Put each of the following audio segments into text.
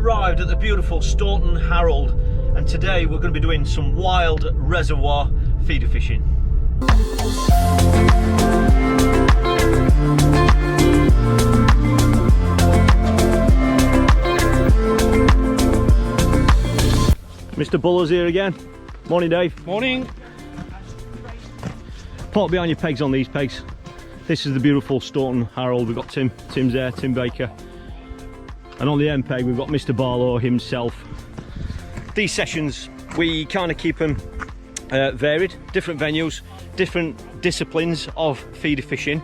arrived at the beautiful Staunton Harold, and today we're going to be doing some wild reservoir feeder fishing. Mr. Buller's here again. Morning, Dave. Morning. Put behind your pegs on these pegs. This is the beautiful Staunton Harold. We've got Tim's there, Tim Baker. And on the end peg we've got Mr. Barlow himself. These sessions, we kind of keep them varied, different venues, different disciplines of feeder fishing.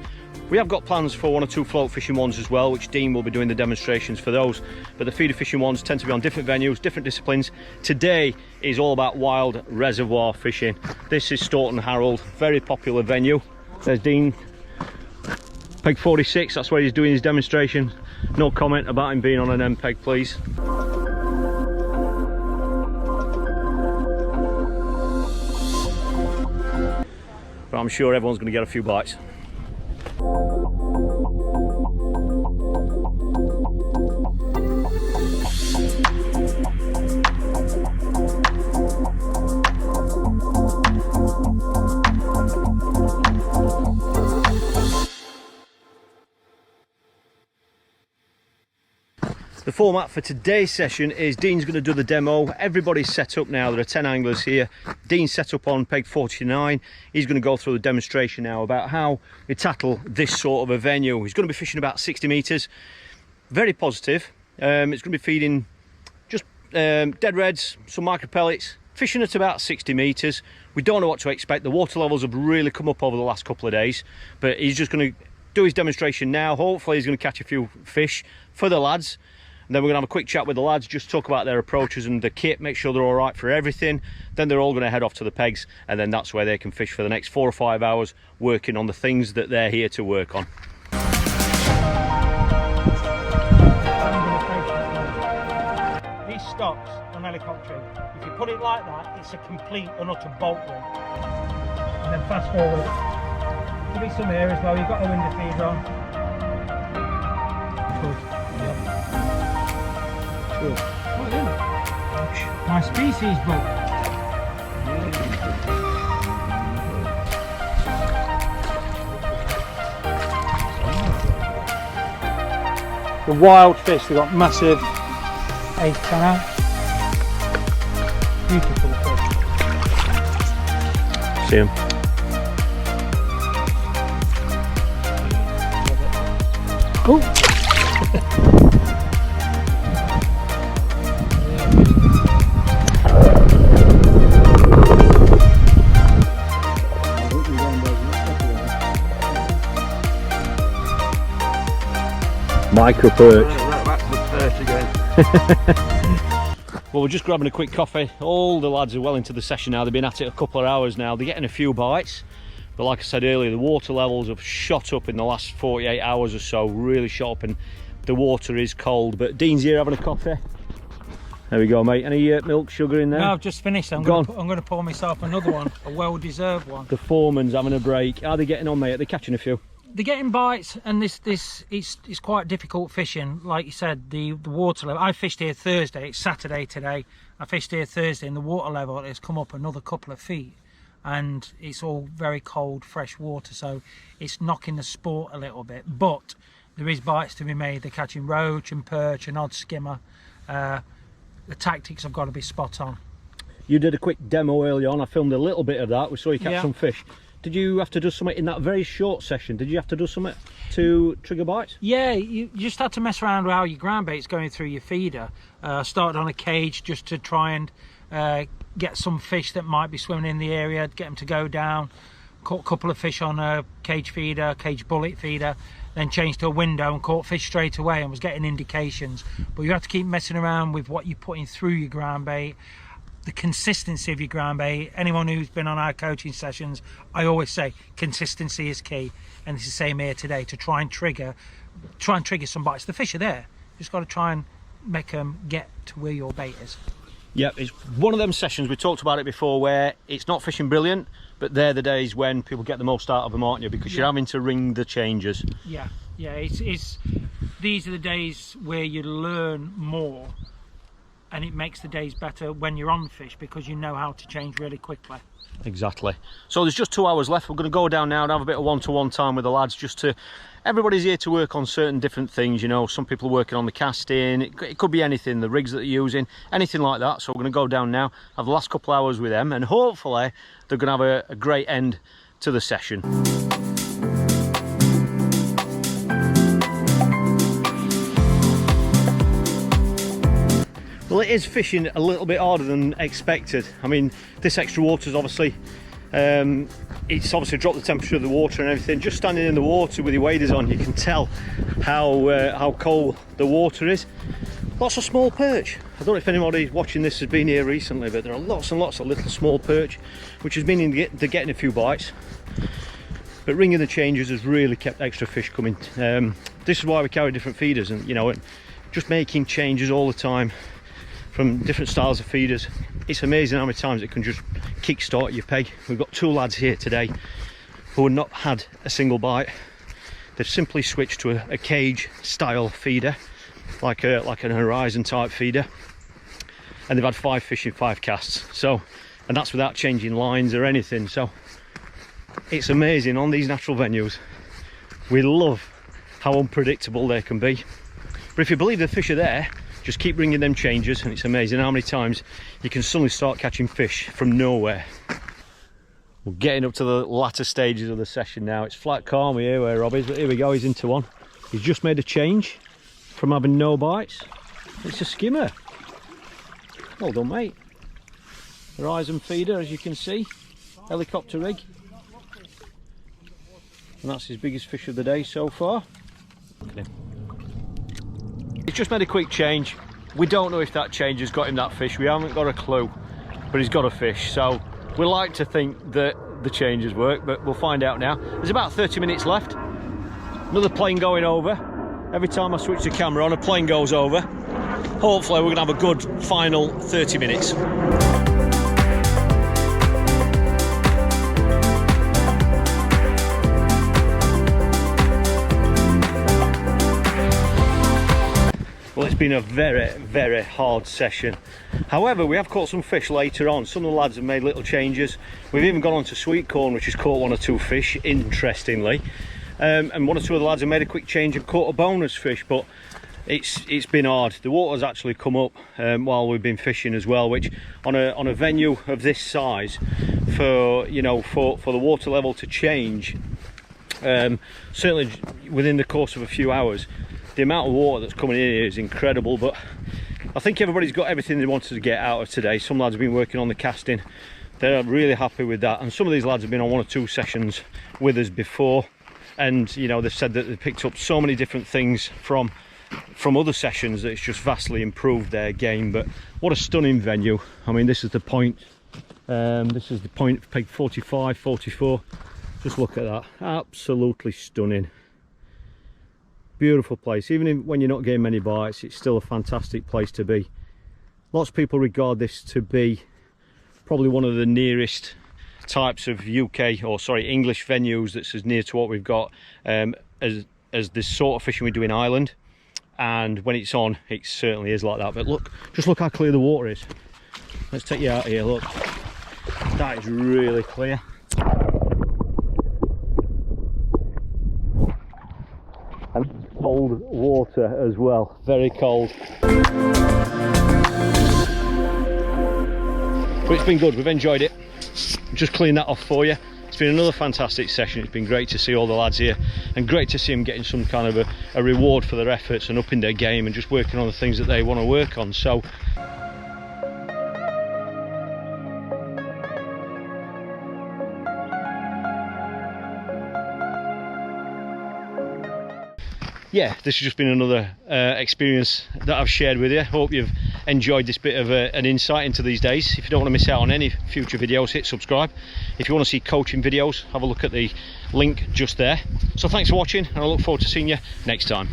We have got plans for 1 or 2 float fishing ones as well, which Dean will be doing the demonstrations for those. But the feeder fishing ones tend to be on different venues, different disciplines. Today is all about wild reservoir fishing. This is Staunton Harold, very popular venue. There's Dean, peg 46, that's where he's doing his demonstration. No comment about him being on an end peg, please. But I'm sure everyone's going to get a few bites. The format for today's session is Dean's going to do the demo. Everybody's set up now. There are 10 anglers here. Dean's set up on peg 49. He's going to go through the demonstration now about how we tackle this sort of a venue. He's going to be fishing about 60 metres. Very positive. It's going to be feeding just dead reds, some micro pellets, fishing at about 60 metres. We don't know what to expect. The water levels have really come up over the last couple of days, but he's just going to do his demonstration now. Hopefully he's going to catch a few fish for the lads. And then we're going to have a quick chat with the lads, just talk about their approaches and the kit, make sure they're all right for everything. Then they're all going to head off to the pegs, and then that's where they can fish for the next 4 or 5 hours, working on the things that they're here to work on. These stocks on helicoptering, if you put it like that, it's a complete and utter bolt rig. And then fast forward, there'll be some here as well. You've got a window feeder on. Good. Good. My species book. The wild fish, they've got massive 8-10 ounce. Beautiful fish. See him. Oh! Micro perch. That's the perch again. Well, we're just grabbing a quick coffee. All the lads are well into the session now. They've been at it a couple of hours now. They're getting a few bites, but like I said earlier, the water levels have shot up in the last 48 hours or so, really shot up, and the water is cold. But Dean's here having a coffee. There we go, mate. Any milk, sugar in there? No, I've just finished. I'm going to pour myself another one, a well-deserved one. The foreman's having a break. How are they getting on, mate? Are they catching a few? They're getting bites, and it's quite difficult fishing. Like you said, the water level. I fished here Thursday. It's Saturday today. I fished here Thursday, and the water level has come up another couple of feet, and it's all very cold, fresh water, so it's knocking the sport a little bit. But there is bites to be made. They're catching roach and perch and odd skimmer. The tactics have got to be spot on. You did a quick demo early on. I filmed a little bit of that. We saw you catch some fish. Did you have to do something in that very short session? Did you have to do something to trigger bites? Yeah, you just had to mess around with how your ground bait's going through your feeder. Started on a cage just to try and get some fish that might be swimming in the area, get them to go down. Caught a couple of fish on a cage feeder, cage bullet feeder, then changed to a window and caught fish straight away and was getting indications. But you have to keep messing around with what you're putting through your ground bait. The consistency of your ground bait. Anyone who's been on our coaching sessions, I always say consistency is key, and it's the same here today, to try and trigger some bites. The fish are there, just got to try and make them get to where your bait is. Yeah, it's one of them sessions, we talked about it before, where it's not fishing brilliant, but they're the days when people get the most out of them, aren't you? Because you're having to ring the changes. Yeah, it's these are the days where you learn more and it makes the days better when you're on fish, because you know how to change really quickly. Exactly. So there's just 2 hours left. We're going to go down now and have a bit of one-to-one time with the lads, just to, everybody's here to work on certain different things, you know. Some people are working on the casting, it could be anything, the rigs that they're using, anything like that. So we're going to go down now, have the last couple of hours with them, and hopefully they're going to have a great end to the session. Well, it is fishing a little bit harder than expected. I mean, this extra water is obviously, it's obviously dropped the temperature of the water and everything. Just standing in the water with your waders on, you can tell how cold the water is. Lots of small perch. I don't know if anybody watching this has been here recently, but there are lots and lots of little small perch, which has meaning they're getting a few bites. But ringing the changes has really kept extra fish coming. This is why we carry different feeders, and you know, just making changes all the time from different styles of feeders. It's amazing how many times it can just kick-start your peg. We've got 2 lads here today who have not had a single bite. They've simply switched to a cage style feeder, like an horizon type feeder, and they've had 5 fish in 5 casts. So, and that's without changing lines or anything. So it's amazing on these natural venues. We love how unpredictable they can be, but if you believe the fish are there, just keep bringing them changes, and it's amazing how many times you can suddenly start catching fish from nowhere. We're getting up to the latter stages of the session now. It's flat calm here where Rob is, but here we go, he's into one. He's just made a change from having no bites. It's a skimmer. Well done, mate. Horizon feeder, as you can see. Helicopter rig. And that's his biggest fish of the day so far. Look at him. He's just made a quick change. We don't know if that change has got him that fish. We haven't got a clue, but he's got a fish. So we like to think that the changes work, but we'll find out now. There's about 30 minutes left. Another plane going over. Every time I switch the camera on, a plane goes over. Hopefully we're gonna have a good final 30 minutes. Well, it's been a very, very hard session. However, we have caught some fish later on. Some of the lads have made little changes. We've even gone on to sweet corn, which has caught 1 or 2 fish, interestingly. And 1 or 2 of the lads have made a quick change and caught a bonus fish, but it's been hard. The water's actually come up while we've been fishing as well, which on a venue of this size, for the water level to change, certainly within the course of a few hours, the amount of water that's coming in here is incredible. But I think everybody's got everything they wanted to get out of today. Some lads have been working on the casting. They're really happy with that, and some of these lads have been on 1 or 2 sessions with us before, and you know, they've said that they've picked up so many different things from other sessions that it's just vastly improved their game. But what a stunning venue. I mean, this is the point, this is the point, peg 45, 44. Just look at that, absolutely stunning. Beautiful place. Even when you're not getting many bites, it's still a fantastic place to be. Lots of people regard this to be probably one of the nearest types of English venues that's as near to what we've got as this sort of fishing we do in Ireland. And when it's on, it certainly is like that. But look, just look how clear the water is. Let's take you out here, look. That is really clear. And cold water as well, very cold. But it's been good, we've enjoyed it. Just clean that off for you. It's been another fantastic session. It's been great to see all the lads here, and great to see them getting some kind of a reward for their efforts and upping their game and just working on the things that they want to work on. So yeah, this has just been another experience that I've shared with you. Hope you've enjoyed this bit of an insight into these days. If you don't want to miss out on any future videos, hit subscribe. If you want to see coaching videos, have a look at the link just there. So thanks for watching, and I look forward to seeing you next time.